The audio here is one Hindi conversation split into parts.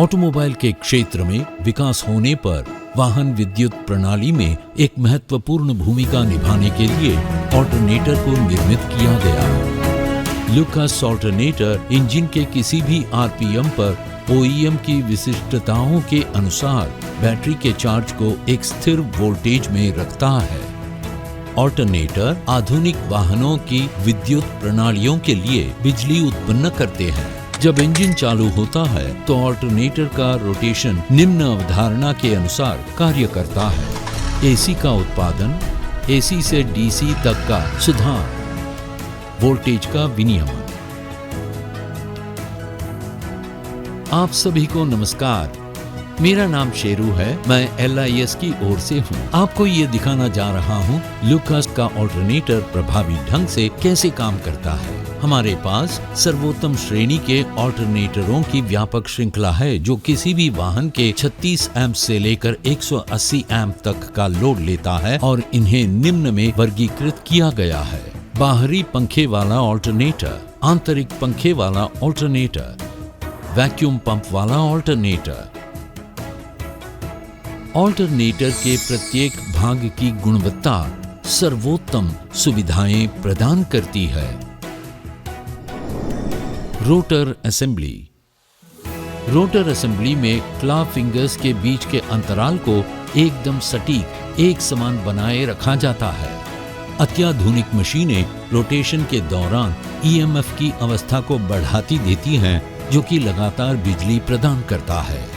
ऑटोमोबाइल के क्षेत्र में विकास होने पर वाहन विद्युत प्रणाली में एक महत्वपूर्ण भूमिका निभाने के लिए ऑल्टरनेटर को निर्मित किया गया। लुकास ऑल्टरनेटर इंजन के किसी भी आरपीएम पर ओईएम की विशिष्टताओं के अनुसार बैटरी के चार्ज को एक स्थिर वोल्टेज में रखता है। ऑल्टरनेटर आधुनिक वाहनों की विद्युत प्रणालियों के लिए बिजली उत्पन्न करते हैं। जब इंजन चालू होता है तो ऑल्टरनेटर का रोटेशन निम्न अवधारणा के अनुसार कार्य करता है। एसी का उत्पादन, एसी से डीसी तक का सुधार, वोल्टेज का विनियमन। आप सभी को नमस्कार। मेरा नाम शेरू है। मैं LIS की ओर से हूँ। आपको ये दिखाना जा रहा हूँ लुकास का ऑल्टरनेटर प्रभावी ढंग से कैसे काम करता है। हमारे पास सर्वोत्तम श्रेणी के ऑल्टरनेटरों की व्यापक श्रृंखला है जो किसी भी वाहन के 36 एम्प से लेकर 180 एम्प तक का लोड लेता है और इन्हें निम्न में वर्गीकृत किया गया है। बाहरी पंखे वाला ऑल्टरनेटर, आंतरिक पंखे वाला ऑल्टरनेटर, वैक्यूम पंप वाला ऑल्टरनेटर। ऑल्टरनेटर के प्रत्येक भाग की गुणवत्ता सर्वोत्तम सुविधाएं प्रदान करती है। Rotor assembly. रोटर असेंबली में क्लॉ फिंगर्स के बीच के अंतराल को एकदम सटीक एक समान बनाए रखा जाता है। अत्याधुनिक मशीनें रोटेशन के दौरान EMF की अवस्था को बढ़ाती देती हैं, जो कि लगातार बिजली प्रदान करता है।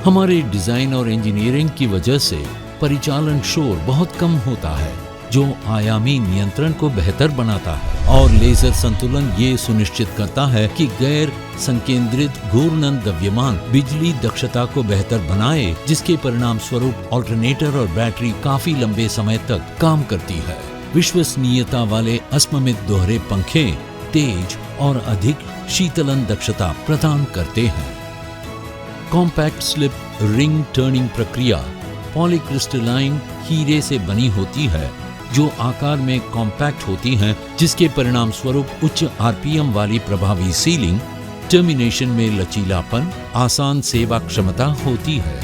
हमारे डिजाइन और इंजीनियरिंग की वजह से परिचालन शोर बहुत कम होता है, जो आयामी नियंत्रण को बेहतर बनाता है और लेजर संतुलन ये सुनिश्चित करता है कि गैर संकेंद्रित घूर्णन द्रव्यमान बिजली दक्षता को बेहतर बनाए, जिसके परिणाम स्वरूप ऑल्टरनेटर और बैटरी काफी लंबे समय तक काम करती है। विश्वसनीयता वाले असममित दोहरे पंखे तेज और अधिक शीतलन दक्षता प्रदान करते हैं। कॉम्पैक्ट स्लिप रिंग टर्निंग प्रक्रिया पॉलीक्रिस्टलाइन हीरे से बनी होती है, जो आकार में कॉम्पैक्ट होती हैं, जिसके परिणाम स्वरूप उच्च आरपीएम वाली प्रभावी सीलिंग, टर्मिनेशन में लचीलापन, आसान सेवा क्षमता होती है।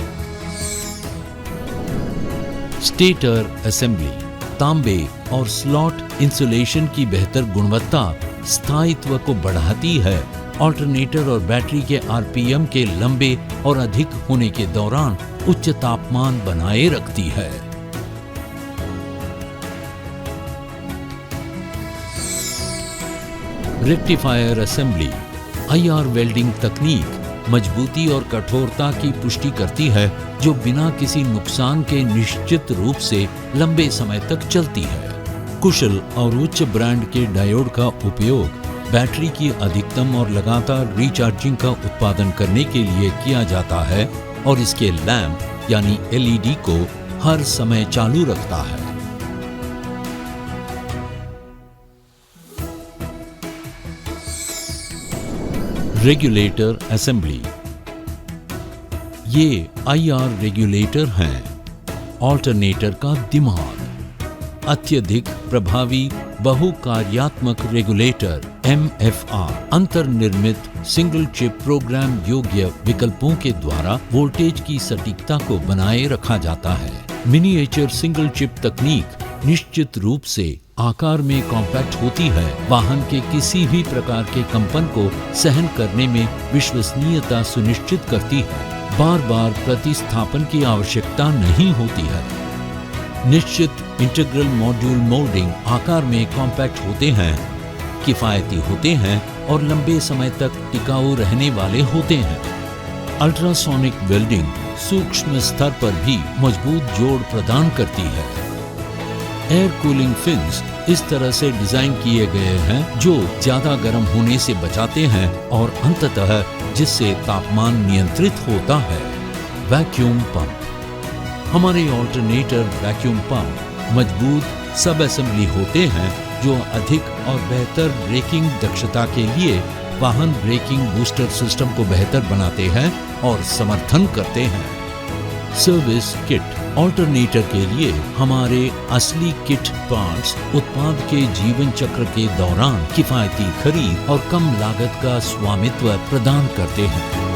Stator assembly. तांबे और स्लॉट इंसुलेशन की बेहतर गुणवत्ता स्थायित्व को बढ़ाती है। ऑल्टरनेटर और बैटरी के आरपीएम के लंबे और अधिक होने के दौरान उच्च तापमान बनाए रखती है। Rectifier assembly. IR वेल्डिंग तकनीक मजबूती और कठोरता की पुष्टि करती है, जो बिना किसी नुकसान के निश्चित रूप से लंबे समय तक चलती है। कुशल और उच्च ब्रांड के डायोड का उपयोग बैटरी की अधिकतम और लगातार रिचार्जिंग का उत्पादन करने के लिए किया जाता है और इसके लैंप यानी LED को हर समय चालू रखता है। Regulator assembly. ये IR रेगुलेटर हैं, ऑल्टरनेटर का दिमाग। अत्यधिक प्रभावी बहुकार्यात्मक रेगुलेटर MFR अंतर्निर्मित सिंगल चिप प्रोग्राम योग्य विकल्पों के द्वारा वोल्टेज की सटीकता को बनाए रखा जाता है। मिनिएचर सिंगल चिप तकनीक निश्चित रूप से आकार में कॉम्पैक्ट होती है, वाहन के किसी भी प्रकार के कंपन को सहन करने में विश्वसनीयता सुनिश्चित करती है। बार बार प्रतिस्थापन की आवश्यकता नहीं होती है। निश्चित इंटीग्रल मॉड्यूल मोल्डिंग आकार में कॉम्पैक्ट होते हैं, किफायती होते हैं और लंबे समय तक टिकाऊ रहने वाले होते हैं। अल्ट्रासोनिक वेल्डिंग सूक्ष्म स्तर पर भी मजबूत जोड़ प्रदान करती है। एयर कूलिंग फिन्स इस तरह से डिजाइन किए गए हैं जो ज्यादा गर्म होने से बचाते हैं और अंततः जिससे तापमान नियंत्रित होता है। Vacuum pump. हमारे ऑल्टरनेटर वैक्यूम पंप मजबूत सब असेंबली होते हैं जो अधिक और बेहतर ब्रेकिंग दक्षता के लिए वाहन ब्रेकिंग बूस्टर सिस्टम को बेहतर बनाते हैं और समर्थन करते हैं। Service kit. ऑल्टरनेटर के लिए हमारे असली किट पार्ट्स उत्पाद के जीवन चक्र के दौरान किफायती खरीद और कम लागत का स्वामित्व प्रदान करते हैं।